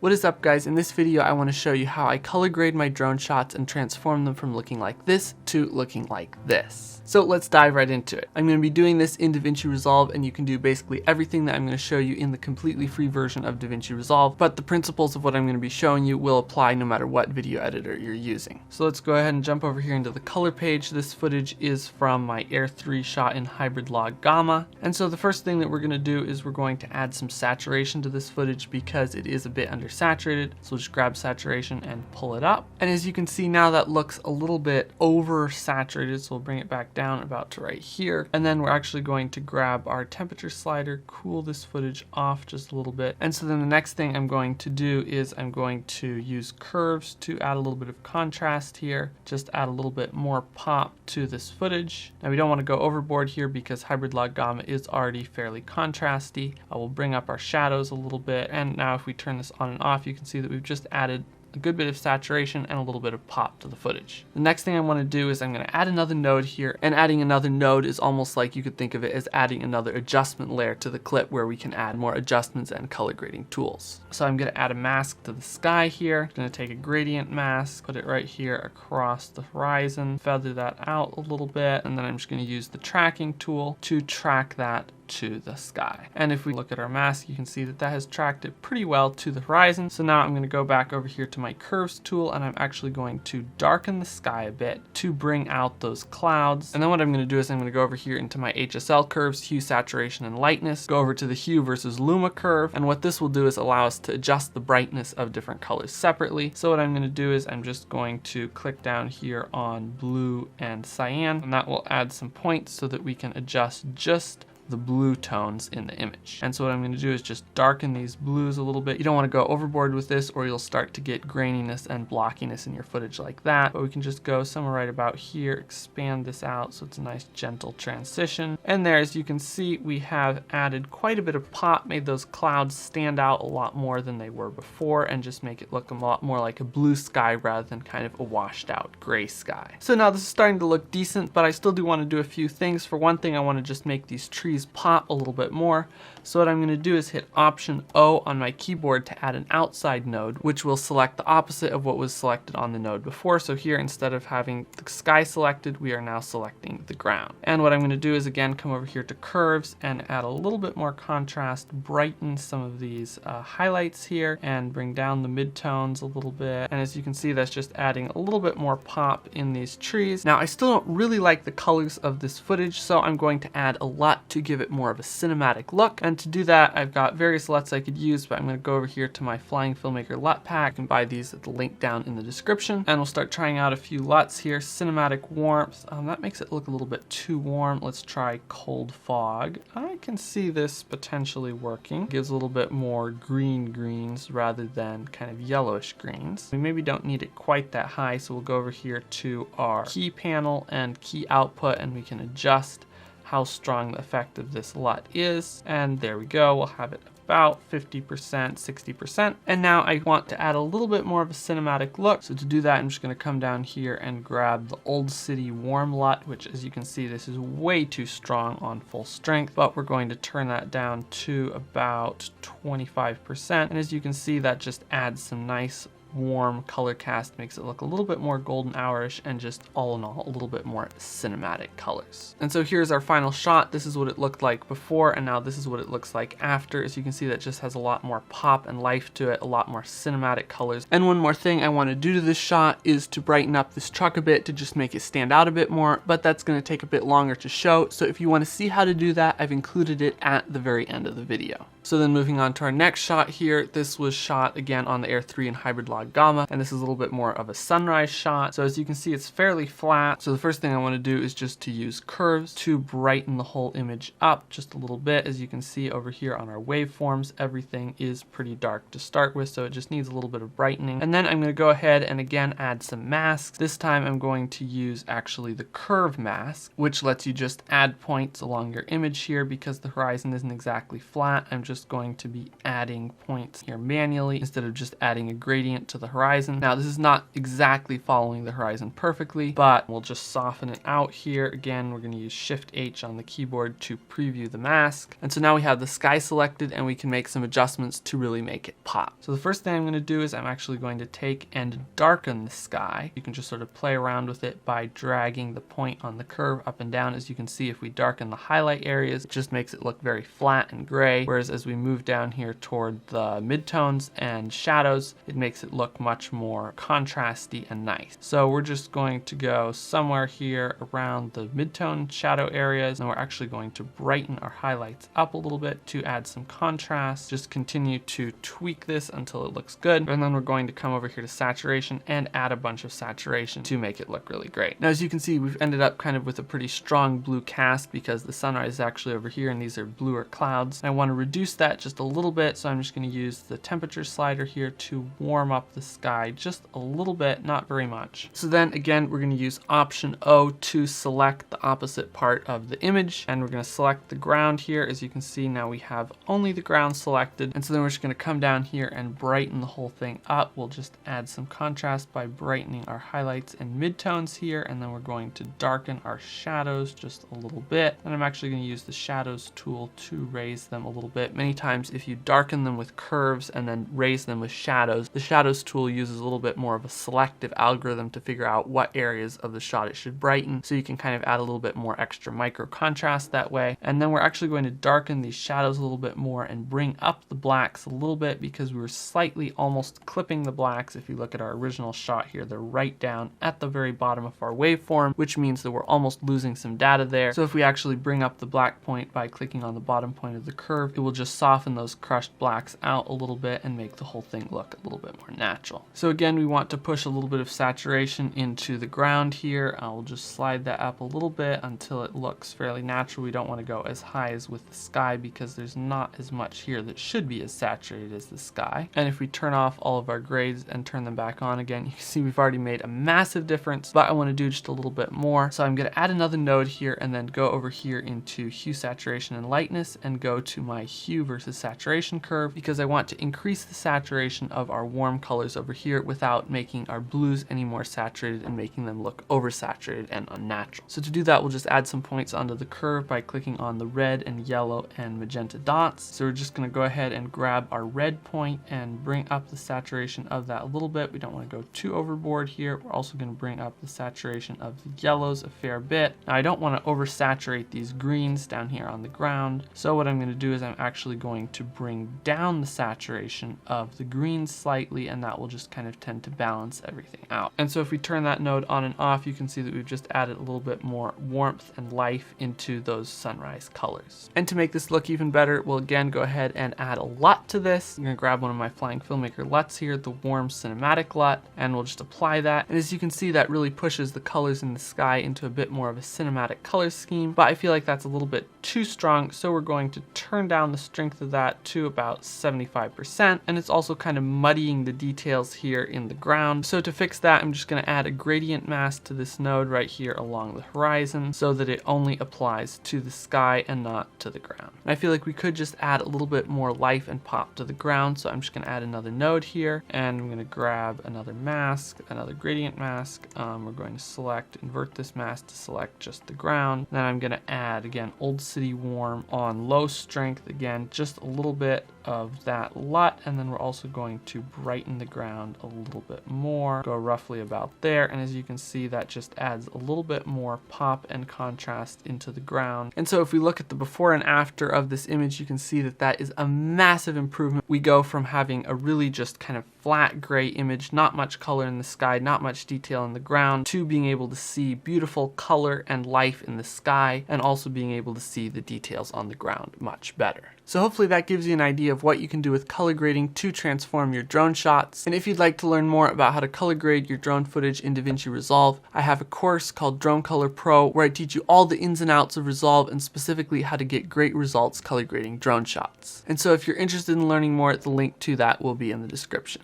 What is up, guys? In this video I want to show you how I color grade my drone shots and transform them from looking like this to looking like this. So let's dive right into it. I'm going to be doing this in Davinci Resolve, and you can do basically everything that I'm going to show you in the completely free version of Davinci Resolve, but the principles of what I'm going to be showing you will apply no matter what video editor you're using. So let's go ahead and jump over here into the color page. This footage is from my Air 3 shot in hybrid log gamma. And so the first thing that we're going to do is we're going to add some saturation to this footage because it is a bit undersaturated. So we'll just grab saturation and pull it up. And as you can see now, that looks a little bit oversaturated. So we'll bring it back down about to right here. And then we're actually going to grab our temperature slider, cool this footage off just a little bit. And so then the next thing I'm going to do is I'm going to use curves to add a little bit of contrast here, just add a little bit more pop to this footage. Now we don't want to go overboard here because hybrid log gamma is already fairly contrasty. I will bring up our shadows a little bit, and now if we turn this on and off, you can see that we've just added a good bit of saturation and a little bit of pop to the footage. The next thing I want to do is I'm going to add another node here, and adding another node is almost like you could think of it as adding another adjustment layer to the clip where we can add more adjustments and color grading tools. So I'm going to add a mask to the sky here. I'm going to take a gradient mask, put it right here across the horizon, feather that out a little bit, and then I'm just going to use the tracking tool to track that to the sky. And if we look at our mask, you can see that that has tracked it pretty well to the horizon. So now I'm going to go back over here to my curves tool, and I'm actually going to darken the sky a bit to bring out those clouds. And then what I'm going to do is I'm going to go over here into my HSL curves, hue, saturation, and lightness, go over to the hue versus luma curve. And what this will do is allow us to adjust the brightness of different colors separately. So what I'm going to do is I'm just going to click down here on blue and cyan, and that will add some points so that we can adjust just the blue tones in the image. And so what I'm going to do is just darken these blues a little bit. You don't want to go overboard with this or you'll start to get graininess and blockiness in your footage like that. But we can just go somewhere right about here, expand this out so it's a nice gentle transition. And there, as you can see, we have added quite a bit of pop, made those clouds stand out a lot more than they were before, and just make it look a lot more like a blue sky rather than kind of a washed out gray sky. So now this is starting to look decent, but I still do want to do a few things. For one thing, I want to just make these trees pop a little bit more. So what I'm going to do is hit Option O on my keyboard to add an outside node, which will select the opposite of what was selected on the node before. So here, instead of having the sky selected, we are now selecting the ground. And what I'm going to do is again come over here to curves and add a little bit more contrast, brighten some of these highlights here, and bring down the midtones a little bit. And as you can see, that's just adding a little bit more pop in these trees. Now I still don't really like the colors of this footage, so I'm going to add a LUT to give it more of a cinematic look. And to do that, I've got various LUTs I could use, but I'm going to go over here to my Flying Filmmaker LUT pack. You can buy these at the link down in the description. And we'll start trying out a few LUTs here. Cinematic warmth. That makes it look a little bit too warm. Let's try cold fog. I can see this potentially working. Gives a little bit more greens rather than kind of yellowish greens. We maybe don't need it quite that high, so we'll go over here to our key panel and key output, and we can adjust how strong the effect of this LUT is. And there we go. We'll have it about 50%, 60%. And now I want to add a little bit more of a cinematic look. So to do that, I'm just going to come down here and grab the Old City Warm LUT, which, as you can see, this is way too strong on full strength, but we're going to turn that down to about 25%. And as you can see, that just adds some nice warm color cast, makes it look a little bit more golden hourish, and just all in all a little bit more cinematic colors. And so here's our final shot. This is what it looked like before, and now this is what it looks like after. As you can see, that just has a lot more pop and life to it, a lot more cinematic colors. And one more thing I want to do to this shot is to brighten up this truck a bit to just make it stand out a bit more, but that's going to take a bit longer to show. So if you want to see how to do that, I've included it at the very end of the video. So then moving on to our next shot here, this was shot again on the Air 3 in hybrid log gamma, and this is a little bit more of a sunrise shot. So as you can see, it's fairly flat. So the first thing I want to do is just to use curves to brighten the whole image up just a little bit. As you can see over here on our waveforms, everything is pretty dark to start with, so it just needs a little bit of brightening. And then I'm going to go ahead and again add some masks. This time I'm going to use actually the curve mask, which lets you just add points along your image here because the horizon isn't exactly flat. I'm just just going to be adding points here manually instead of just adding a gradient to the horizon. Now this is not exactly following the horizon perfectly, but we'll just soften it out here. Again, we're going to use Shift H on the keyboard to preview the mask. And so now we have the sky selected and we can make some adjustments to really make it pop. So the first thing I'm going to do is I'm actually going to take and darken the sky. You can just sort of play around with it by dragging the point on the curve up and down. As you can see, if we darken the highlight areas, it just makes it look very flat and gray. Whereas as we move down here toward the midtones and shadows, it makes it look much more contrasty and nice. So we're just going to go somewhere here around the midtone shadow areas, and we're actually going to brighten our highlights up a little bit to add some contrast. Just continue to tweak this until it looks good, and then we're going to come over here to saturation and add a bunch of saturation to make it look really great. Now as you can see, we've ended up kind of with a pretty strong blue cast because the sunrise is actually over here and these are bluer clouds. I want to reduce that just a little bit, so I'm just going to use the temperature slider here to warm up the sky just a little bit, not very much. So then again, we're going to use Option O to select the opposite part of the image, and we're going to select the ground here. As you can see, now we have only the ground selected, and so then we're just going to come down here and brighten the whole thing up. We'll just add some contrast by brightening our highlights and midtones here, and then we're going to darken our shadows just a little bit. And I'm actually going to use the shadows tool to raise them a little bit. Many times if you darken them with curves and then raise them with shadows, the shadows tool uses a little bit more of a selective algorithm to figure out what areas of the shot it should brighten, so you can kind of add a little bit more extra micro contrast that way. And then we're actually going to darken these shadows a little bit more and bring up the blacks a little bit because we were slightly almost clipping the blacks. If you look at our original shot here, they're right down at the very bottom of our waveform, which means that we're almost losing some data there. So if we actually bring up the black point by clicking on the bottom point of the curve, it will just soften those crushed blacks out a little bit and make the whole thing look a little bit more natural. So again, we want to push a little bit of saturation into the ground here. I'll just slide that up a little bit until it looks fairly natural. We don't want to go as high as with the sky because there's not as much here that should be as saturated as the sky. And if we turn off all of our grades and turn them back on again, you can see we've already made a massive difference, but I want to do just a little bit more. So I'm going to add another node here and then go over here into hue, saturation, and lightness and go to my hue versus saturation curve because I want to increase the saturation of our warm colors over here without making our blues any more saturated and making them look oversaturated and unnatural. So to do that, we'll just add some points onto the curve by clicking on the red and yellow and magenta dots. So we're just going to go ahead and grab our red point and bring up the saturation of that a little bit. We don't want to go too overboard here. We're also going to bring up the saturation of the yellows a fair bit. Now I don't want to oversaturate these greens down here on the ground. So what I'm going to do is I'm actually going to bring down the saturation of the greens slightly, and that will just kind of tend to balance everything out. And so if we turn that node on and off, you can see that we've just added a little bit more warmth and life into those sunrise colors. And to make this look even better, we'll again go ahead and add a LUT to this. I'm going to grab one of my Flying Filmmaker LUTs here, the warm cinematic LUT, and we'll just apply that. And as you can see, that really pushes the colors in the sky into a bit more of a cinematic color scheme, but I feel like that's a little bit too strong, so we're going to turn down the strength of that to about 75%, and it's also kind of muddying the details here in the ground. So to fix that, I'm just going to add a gradient mask to this node right here along the horizon so that it only applies to the sky and not to the ground. And I feel like we could just add a little bit more life and pop to the ground, so I'm just going to add another node here, and I'm going to grab another mask, another gradient mask. We're going to invert this mask to select just the ground. Then I'm going to add, again, Old City Warm on low strength, again, just a little bit of that LUT, and then we're also going to brighten the ground a little bit more, go roughly about there, and as you can see, that just adds a little bit more pop and contrast into the ground. And so if we look at the before and after of this image, you can see that that is a massive improvement. We go from having a really just kind of flat gray image, not much color in the sky, not much detail in the ground, to being able to see beautiful color and life in the sky, and also being able to see the details on the ground much better. So hopefully that gives you an idea of what you can do with color grading to transform your drone shots. And if you'd like to learn more about how to color grade your drone footage in Davinci Resolve, I have a course called Drone Color Pro where I teach you all the ins and outs of Resolve and specifically how to get great results color grading drone shots. And so if you're interested in learning more, the link to that will be in the description.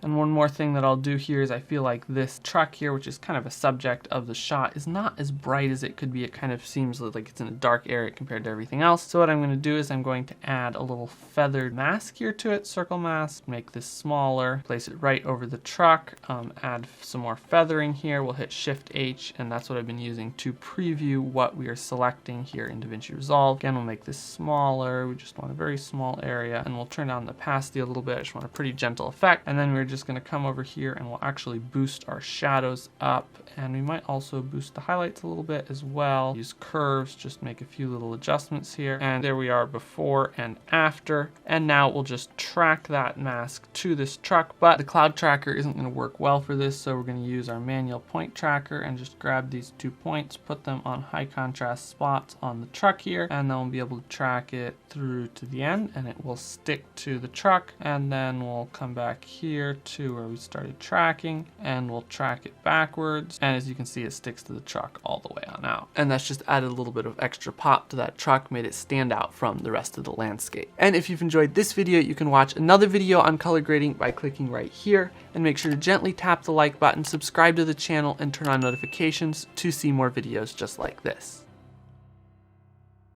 And one more thing that I'll do here is I feel like this truck here, which is kind of a subject of the shot, is not as bright as it could be. It kind of seems like it's in a dark area compared to everything else. So what I'm going to do is I'm going to add a little feathered mask here to it, circle mask, make this smaller, place it right over the truck, add some more feathering here. We'll hit Shift H, and that's what I've been using to preview what we are selecting here in DaVinci Resolve. Again, we'll make this smaller. We just want a very small area, and we'll turn down the opacity a little bit. I just want a pretty gentle effect. And then we're just going to come over here and we'll actually boost our shadows up, and we might also boost the highlights a little bit as well. Use curves, just make a few little adjustments here, and there we are before and after. And now we'll just track that mask to this truck, but the cloud tracker isn't going to work well for this, so we're going to use our manual point tracker and just grab these 2 points, put them on high contrast spots on the truck here, and then we'll be able to track it through to the end, and it will stick to the truck. And then we'll come back here to where we started tracking, and we'll track it backwards, and as you can see, it sticks to the truck all the way on out. And that's just added a little bit of extra pop to that truck, made it stand out from the rest of the landscape. And if you've enjoyed this video, you can watch another video on color grading by clicking right here, and make sure to gently tap the like button, subscribe to the channel, and turn on notifications to see more videos just like this.